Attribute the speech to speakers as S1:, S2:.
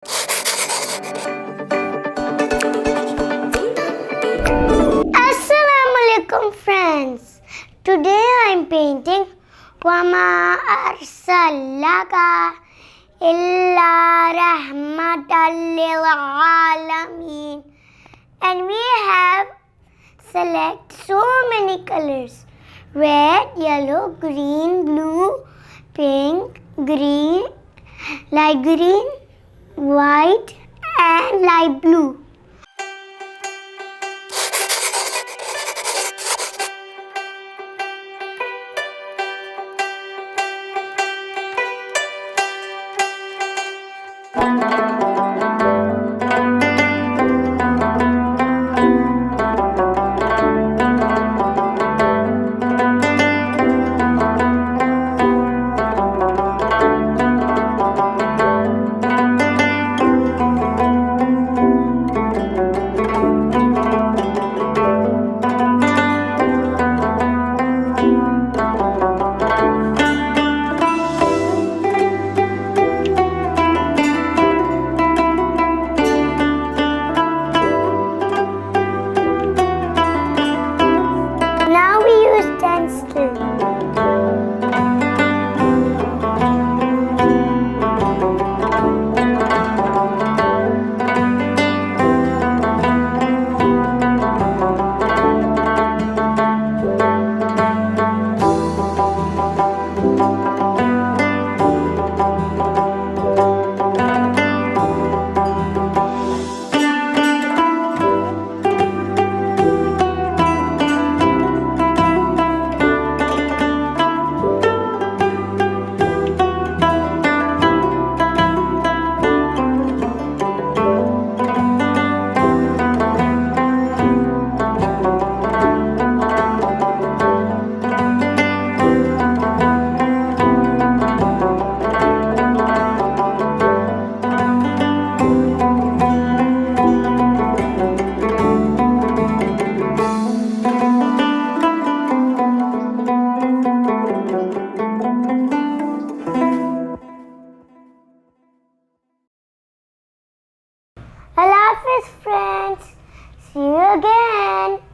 S1: Assalamualaikum friends. Today I am painting Wama Arsalaka Illa Rahmatan Lil Alameen, and we have select so many colors: red, yellow, green, blue, pink, green, light green, white and light blue. Now we use stencil. Allah Hafiz friends. See you again.